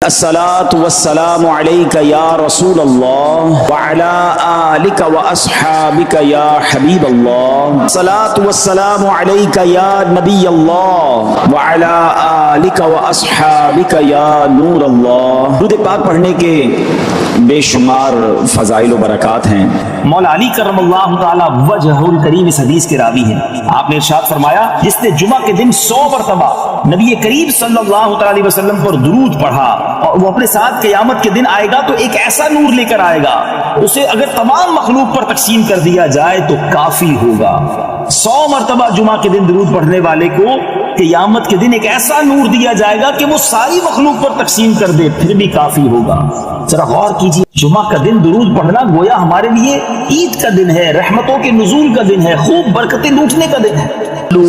الصلاة والسلام عليك يا رسول الله وعلى آلك وأصحابك يا حبيب الله. الصلاة والسلام عليك يا نبي الله وعلى آلك وأصحابك يا نور الله. درود پاک پڑھنے کے بے شمار فضائل و برکات ہیں. مولا علی کرم اللہ تعالی وجہ الکریم اس حدیث کے راوی ہیں. آپ نے ارشاد فرمایا جس نے جمعہ کے دن 100 مرتبہ نبی کریم صلی اللہ علیہ وسلم پر درود پڑھا اور وہ اپنے ساتھ قیامت کے دن آئے گا تو ایک ایسا نور لے کر آئے گا اسے اگر تمام مخلوق پر تقسیم کر دیا جائے تو کافی ہوگا. 100 مرتبہ جمعہ کے دن درود پڑھنے والے کو قیامت کے دن ایک ایسا نور دیا جائے گا کہ وہ ساری مخلوق پر تقسیم کر دے پھر بھی کافی ہوگا. ذرا غور کیجیے، جمعہ کا دن درود پڑھنا گویا ہمارے لیے عید کا دن ہے، رحمتوں کے نزول کا دن ہے، خوب برکتیں لوٹنے کا دن ہے.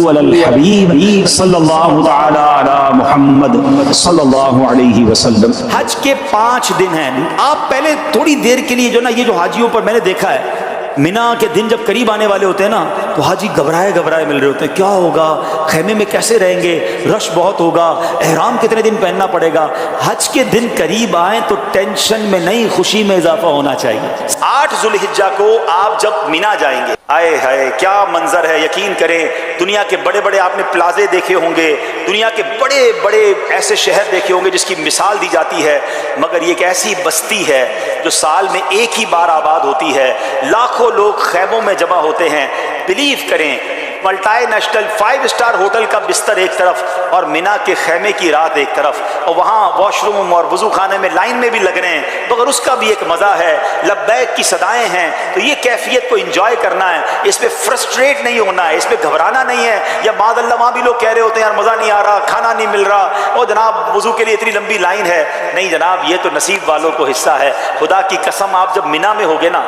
الحبیب صلی اللہ تعالی علی محمد صلی اللہ علیہ وسلم. حج کے 5 دن ہیں. آپ پہلے تھوڑی دیر کے لیے جو نا یہ جو حاجیوں پر میں نے دیکھا ہے مینا کے دن جب قریب آنے والے ہوتے ہیں نا تو حاجی گھبرائے مل رہے ہوتے ہیں، کیا ہوگا، خیمے میں کیسے رہیں گے، رش بہت ہوگا، احرام کتنے دن پہننا پڑے گا. حج کے دن قریب آئیں تو ٹینشن میں نہیں خوشی میں اضافہ ہونا چاہیے. 8 ذوالحجہ کو آپ جب مینا جائیں گے، آئے ہائے کیا منظر ہے. یقین کریں دنیا کے بڑے بڑے آپ نے پلازے دیکھے ہوں گے، دنیا کے بڑے بڑے ایسے شہر دیکھے ہوں گے جس کی مثال دی جاتی ہے، مگر یہ ایک ایسی بستی ہے جو سال میں ایک ہی بار آباد ہوتی ہے. لاکھوں لوگ خیموں میں جمع ہوتے ہیں. بلیو کریں ملٹائی نیشنل 5 اسٹار ہوٹل کا بستر ایک طرف اور مینا کے خیمے کی رات ایک طرف، اور وہاں واش روم اور وضو خانے میں لائن میں بھی لگ رہے ہیں، مگر اس کا بھی ایک مزہ ہے. لبیک کی صدائیں ہیں. تو یہ کیفیت کو انجوائے کرنا ہے، اس پہ فرسٹریٹ نہیں ہونا ہے، اس پہ گھبرانا نہیں ہے. یا بعد اللہ وہاں بھی لوگ کہہ رہے ہوتے ہیں یار مزہ نہیں آ رہا، کھانا نہیں مل رہا، اور جناب وضو کے لیے اتنی لمبی لائن ہے. نہیں جناب، یہ تو نصیب والوں کو حصہ ہے. خدا کی قسم آپ جب مینا میں ہوگے نا،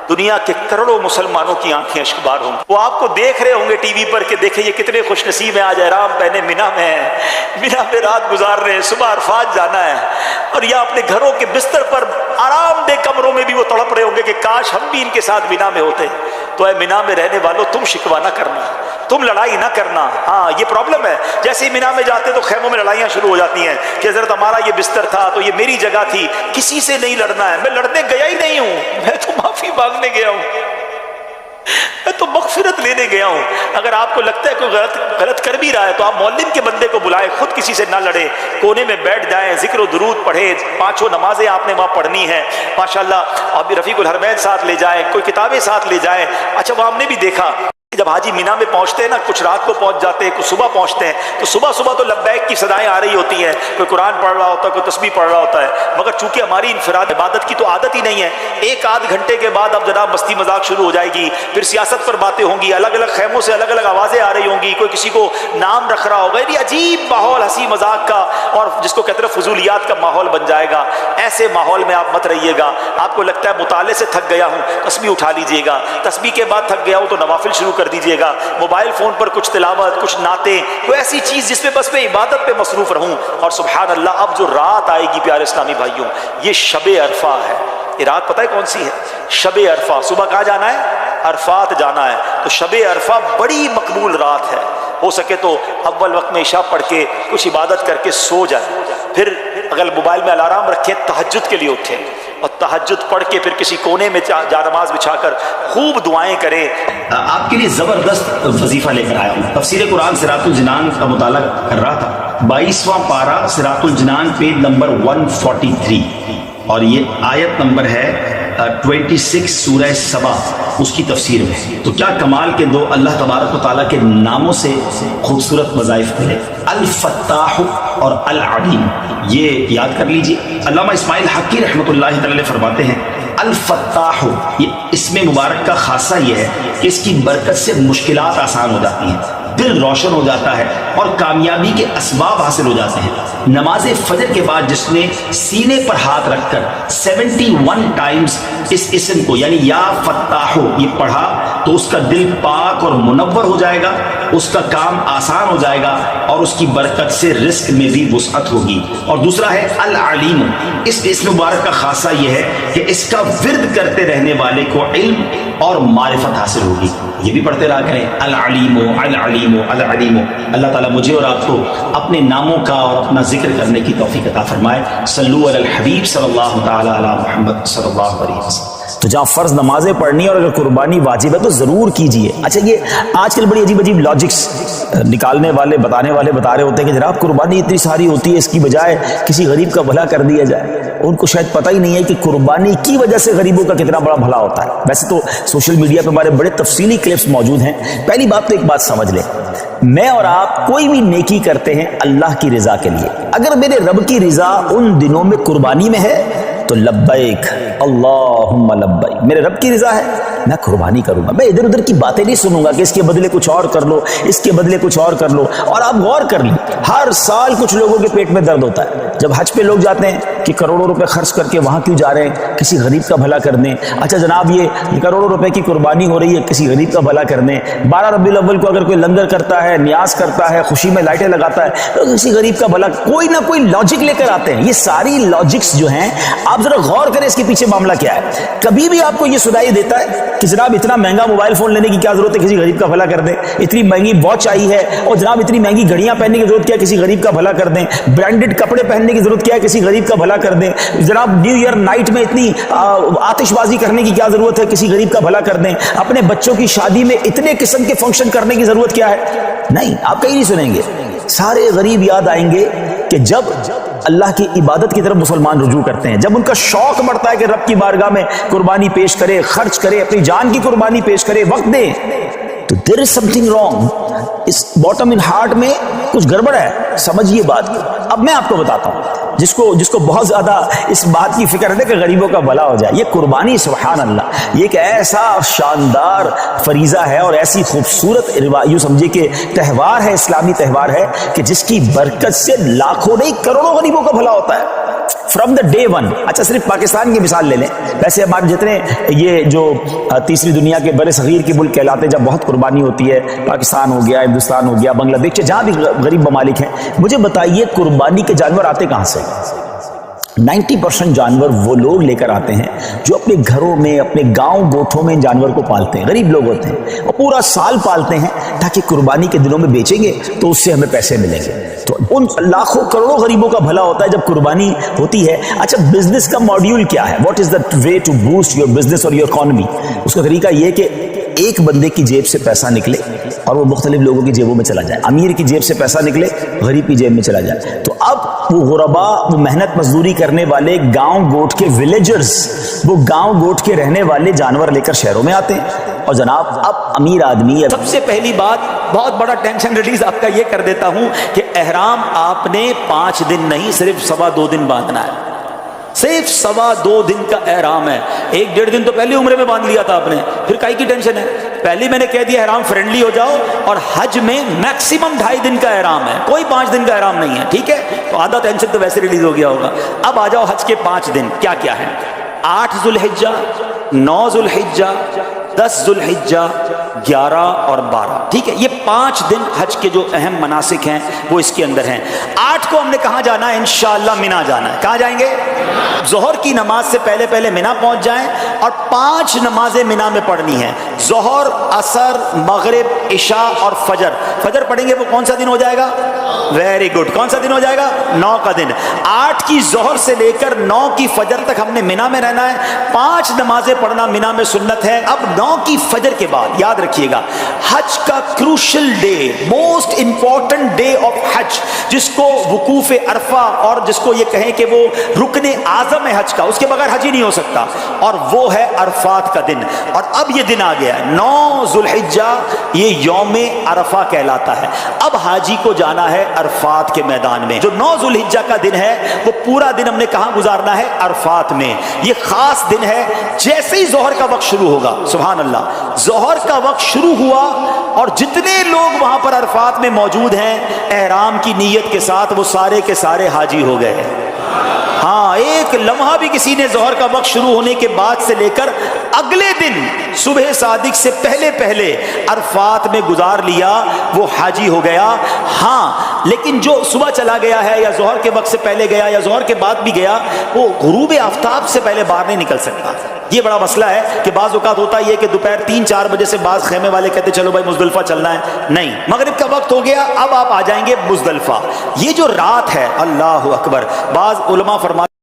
دنیا کے کروڑوں مسلمانوں کی آنکھیں اشکبار ہوں گی. وہ آپ کو دیکھ رہے ہوں گے ٹی وی پر کہ دیکھیں یہ کتنے خوش نصیب ہیں، آج احرام پہنے مینا میں ہیں، مینا میں رات گزار رہے ہیں، صبح عرفات جانا ہے. اور یا اپنے گھروں کے بستر پر آرام دہ کمروں میں بھی وہ تڑپ رہے ہوں گے کہ کاش ہم بھی ان کے ساتھ مینا میں ہوتے. تو اے مینا میں رہنے والوں، تم شکوہ نہ کرنا، تم لڑائی نہ کرنا. ہاں یہ پرابلم ہے، جیسے ہی مینا میں جاتے تو خیموں میں لڑائیاں شروع ہو جاتی ہیں کہ حضرت ہمارا یہ بستر تھا تو یہ میری جگہ تھی. کسی سے نہیں لڑنا ہے. میں لڑنے گیا ہی نہیں ہوں، میں تو معافی مانگنے گیا ہوں، میں تو مغفرت لینے گیا ہوں. اگر آپ کو لگتا ہے کوئی غلط کر بھی رہا ہے تو آپ معلم کے بندے کو بلائیں، خود کسی سے نہ لڑیں، کونے میں بیٹھ جائیں، ذکر و درود پڑھیں. 5 نمازیں آپ نے وہاں پڑھنی ہیں ماشاءاللہ. ابھی رفیق الحرمین ساتھ لے جائیں، کوئی کتابیں ساتھ لے جائیں. اچھا وہ ہم نے بھی دیکھا جب حاجی مینا میں پہنچتے ہیں نا، کچھ رات کو پہنچ جاتے ہیں، کچھ صبح پہنچتے ہیں، تو صبح تو لبیک کی صدائیں آ رہی ہوتی ہیں، کوئی قرآن پڑھ رہا ہوتا ہے، کوئی تسبیح پڑھ رہا ہوتا ہے. مگر چونکہ ہماری انفراد عبادت کی تو عادت ہی نہیں ہے، 1 آدھ گھنٹے کے بعد اب جناب مستی مذاق شروع ہو جائے گی، پھر سیاست پر باتیں ہوں گی، الگ الگ خیموں سے الگ الگ آوازیں آ رہی ہوں گی، کوئی کسی کو نام رکھ رہا ہوگا. یہ عجیب ماحول ہنسی مذاق کا اور جس کو کہتے ہیں فضولیات کا ماحول بن جائے گا. ایسے ماحول میں آپ مت رہیے گا. آپ کو لگتا ہے مطالعے سے تھک گیا ہوں، تسبیح اٹھا لیجئے گا. تسبیح کے بعد تھک گیا ہوں تو نوافل شروع کر دیجئے گا. موبائل فون پر کچھ تلاوت، کچھ نعتیں، کوئی ایسی چیز جس میں بس میں عبادت پہ مصروف رہوں. اور سبحان اللہ اب جو رات آئے گی پیارے اسلامی بھائیوں، یہ شب عرفہ ہے. یہ رات پتہ ہے کون سی ہے؟ شب عرفہ. صبح کہاں جانا ہے؟ عرفات جانا ہے. تو شب عرفہ بڑی مقبول رات ہے. ہو سکے تو اول وقت میں عشاء پڑھ کے کچھ عبادت کر کے سو جائیں. پھر اگر موبائل میں الارم رکھیں تہجد کے لیے اٹھیں اور تہجد پڑھ کے پھر کسی کونے میں جا نماز بچھا کر خوب دعائیں کریں. آپ کے لیے زبردست وظیفہ لے کر آیا ہوں. تفسیر قرآن صراط الجنان کا مطالعہ کر رہا تھا. 22واں پارہ صراط الجنان پیج نمبر 143 اور یہ آیت نمبر ہے 26 سورہ سبا، اس کی تفسیر میں. تو کیا کمال کے 2 اللہ تبارک و تعالیٰ کے ناموں سے خوبصورت وظائف ملے، الفتاح اور العلیم. یہ یاد کر لیجئے. علامہ اسماعیل حقی رحمۃ اللہ تعالی فرماتے ہیں الفتاح، یہ اسم مبارک کا خاصہ یہ ہے کہ اس کی برکت سے مشکلات آسان ہو جاتی ہیں، دل روشن ہو جاتا ہے اور کامیابی کے اسباب حاصل ہو جاتے ہیں. نماز فجر کے بعد جس نے سینے پر ہاتھ رکھ کر 71 ٹائمز اس اسم کو یعنی یا فتاحو یہ پڑھا تو اس کا دل پاک اور منور ہو جائے گا، اس کا کام آسان ہو جائے گا اور اس کی برکت سے رزق میں بھی وسعت ہوگی۔ اور دوسرا ہے العلیم، اس اسم مبارک کا خاصہ یہ ہے کہ اس کا ورد کرتے رہنے والے کو علم اور معرفت حاصل ہوگی۔ یہ بھی پڑھتے رہا کریں، العلیم العلیم العلیم۔ اللہ تعالیٰ مجھے اور آپ کو اپنے ناموں کا اور اپنا ذکر کرنے کی توفیق عطا فرمائے۔ صلو علی الحبیب صلی اللہ تعالی علی محمد صلی اللہ علیہ وسلم۔ تو جہاں فرض نمازیں پڑھنی ہے اور اگر قربانی واجب ہے تو ضرور کیجئے۔ اچھا، یہ آج کل بڑی عجیب عجیب لاجکس نکالنے والے بتانے والے بتا رہے ہوتے ہیں کہ جناب قربانی اتنی ساری ہوتی ہے، اس کی بجائے کسی غریب کا بھلا کر دیا جائے۔ ان کو شاید پتہ ہی نہیں ہے کہ قربانی کی وجہ سے غریبوں کا کتنا بڑا بھلا ہوتا ہے۔ ویسے تو سوشل میڈیا پہ ہمارے بڑے تفصیلی کلپس موجود ہیں۔ پہلی بات تو ایک بات سمجھ لیں، میں اور آپ کوئی بھی نیکی کرتے ہیں اللہ کی رضا کے لیے۔ اگر میرے رب کی رضا ان دنوں میں قربانی میں ہے تو لبیک اللہم لبیک، میرے رب کی رضا ہے میں قربانی کروں گا۔ میں ادھر ادھر کی باتیں نہیں سنوں گا کہ اس کے بدلے کچھ اور کر لو، اس کے بدلے کچھ اور کر لو۔ اور آپ غور کر لیں، ہر سال کچھ لوگوں کے پیٹ میں درد ہوتا ہے جب حج پہ لوگ جاتے ہیں کہ کروڑوں روپے خرچ کر کے وہاں کیوں جا رہے ہیں، کسی غریب کا بھلا کر دیں۔ اچھا جناب، یہ کروڑوں روپے کی قربانی ہو رہی ہے، کسی غریب کا بھلا کر دیں۔ 12 ربیع الاول کو اگر کوئی لنگر کرتا ہے، نیاز کرتا ہے، خوشی میں لائٹیں لگاتا ہے تو کسی غریب کا بھلا، کوئی نہ کوئی لاجک لے کر آتے ہیں۔ یہ ساری لاجکس جو ہیں، آپ ذرا غور کریں اس کے پیچھے معاملہ کیا ہے۔ کبھی بھی آپ کو یہ سنائی دیتا ہے کہ جناب اتنا مہنگا موبائل فون لینے کی کیا ضرورت ہے، کسی غریب کا بھلا کر دیں؟ اتنی مہنگی واچ آئی ہے اور جناب اتنی مہنگی گھڑیاں پہننے کی ضرورت کیا ہے، کسی غریب کا بھلا کر دیں؟ برانڈڈ کپڑے پہننے کی ضرورت کیا ہے، کسی غریب کا بھلا کر دیں؟ جناب نیو ایئر نائٹ میں اتنی آتش بازی کرنے کی کیا ضرورت ہے، کسی غریب کا بھلا کر دیں؟ اپنے بچوں کی شادی میں اتنے قسم کے فنکشن کرنے کی ضرورت کیا ہے؟ نہیں، آپ کہیں نہیں سنیں گے۔ سارے غریب یاد آئیں گے کہ جب اللہ کی عبادت کی طرف مسلمان رجوع کرتے ہیں، جب ان کا شوق بڑھتا ہے کہ رب کی بارگاہ میں قربانی پیش کرے، خرچ کرے، اپنی جان کی قربانی پیش کرے، وقت دے، تو there is something wrong۔ اس باٹم ان ہارٹ میں کچھ گڑبڑ ہے، سمجھیے بات کی۔ اب میں آپ کو بتاتا ہوں، جس کو بہت زیادہ اس بات کی فکر ہے کہ غریبوں کا بھلا ہو جائے، یہ قربانی سبحان اللہ، یہ ایک ایسا شاندار فریضہ ہے اور ایسی خوبصورت یوں سمجھے کہ تہوار ہے، اسلامی تہوار ہے کہ جس کی برکت سے لاکھوں نہیں کروڑوں غریبوں کا بھلا ہوتا ہے فرام دا ڈے ون۔ اچھا، صرف پاکستان کی مثال لے لیں، ویسے ہمارے جتنے یہ جو تیسری دنیا کے بڑے صغیر کے ملک کہلاتے ہیں، جب بہت قربانی ہوتی ہے، پاکستان ہو گیا، ہندوستان ہو گیا، بنگلہ دیش، جہاں بھی غریب ممالک ہیں، مجھے بتائیے قربانی کے جانور آتے کہاں سے؟ 90% جانور وہ لوگ لے کر آتے ہیں جو اپنے گھروں میں، اپنے گاؤں گوٹھوں میں ان جانور کو پالتے ہیں، غریب لوگ ہوتے ہیں اور پورا سال پالتے ہیں تاکہ قربانی کے دنوں میں بیچیں گے تو اس سے ہمیں پیسے ملیں گے۔ تو ان لاکھوں کروڑوں غریبوں کا بھلا ہوتا ہے جب قربانی ہوتی ہے۔ اچھا، بزنس کا ماڈیول کیا ہے؟ What is the way to boost your business اور یور اکانومی؟ اس کا طریقہ یہ کہ ایک بندے کی جیب سے پیسہ نکلے اور وہ مختلف لوگوں کی جیبوں میں چلا جائے، امیر کی جیب سے پیسہ نکلے، غریب کی جیب میں چلا جائے۔ تو اب وہ غربا، وہ محنت مزدوری کرنے والے گاؤں گوٹ کے ولیجرز، وہ گاؤں گوٹ کے رہنے والے جانور لے کر شہروں میں آتے ہیں اور جناب اب امیر آدمی، سب سے پہلی بات بہت بڑا ٹینشن ریلیز آپ کا یہ کر دیتا ہوں کہ احرام آپ نے 5 دن نہیں، صرف 2.25 دن باندھنا ہے، صرف 2.25 دن کا احرام ہے۔ 1.5 دن تو پہلی عمرے میں باندھ لیا تھا آپ نے، پھر کائی کی ٹینشن ہے؟ پہلی میں نے کہہ دیا احرام فرینڈلی ہو جاؤ، اور حج میں میکسیمم 2.5 دن کا احرام ہے، کوئی 5 دن کا احرام نہیں ہے، ٹھیک ہے؟ تو آدھا ٹینشن تو ویسے ریلیز ہو گیا ہوگا۔ اب آ جاؤ حج کے 5 دن کیا کیا ہے؟ 8 ذوالحجہ، 9 ذوالحجہ، 10 ذوالحجہ، 11 اور 12، ٹھیک ہے؟ یہ 5 دن حج کے جو اہم مناسک ہیں وہ اس کے اندر ہیں۔ 8 کو ہم نے کہاں جانا ہے؟ انشاءاللہ مینا جانا ہے۔ کہاں جائیں گے؟ ظہر کی نماز سے پہلے مینا پہنچ جائیں اور 5 نمازیں مینا میں پڑھنی ہیں، ظہر، عصر، مغرب، عشاء اور فجر۔ فجر پڑھیں گے وہ کون سا دن ہو جائے گا؟ ویری گڈ، کون سا دن ہو جائے گا؟ 9 کا دن۔ 8 کی ظہر سے لے کر 9 کی فجر تک ہم نے مینا میں رہنا ہے، 5 نمازیں پڑھنا مینا میں سنت ہے۔ اب 9 کی فجر کے بعد یاد رکھیے گا، حج کا crucial day, most important day of Hajj, جس کو وقوف عرفہ اور جس کو یہ کہیں کہ وہ رکن اعظم ہے حج کا، اس کے بغیر حج ہی نہیں ہو سکتا، اور وہ ہے عرفات کا دن۔ اور اب یہ دن آ گیا ہے 9 ذوالحجہ، یہ یوم عرفہ کہلاتا ہے۔ اب حاجی کو جانا ہے عرفات کے میدان میں۔ جو 9 ذوالحجہ کا دن ہے وہ پورا دن ہم نے کہاں گزارنا ہے؟ عرفات میں۔ یہ خاص دن ہے، جیسے ہی ظہر کا وقت شروع ہوگا، سبحان اللہ، ظہر کا وقت شروع ہوا اور جتنے لوگ وہاں پر عرفات میں موجود ہیں احرام کی نیت کے ساتھ، وہ سارے کے سارے حاجی ہو گئے۔ ہاں، ایک ایک لمحہ بھی کسی نے ظہر کا وقت شروع ہونے کے بعد سے لے کر اگلے دن صبح صادق سے پہلے پہلے عرفات میں گزار لیا وہ حاجی ہو گیا۔ ہاں لیکن جو صبح چلا گیا ہے یا ظہر کے وقت سے پہلے گیا یا ظہر کے بعد بھی گیا، وہ غروب آفتاب سے پہلے باہر نہیں نکل سکتا۔ یہ بڑا مسئلہ ہے کہ بعض اوقات ہوتا یہ کہ دوپہر 3-4 بجے سے بعض خیمے والے کہتے چلو بھائی مزدلفہ چلنا ہے، نہیں، مغرب کا وقت ہو گیا اب آپ آ جائیں گے مزدلفہ۔ یہ جو رات ہے، اللہ اکبر، بعض علماء فرماتے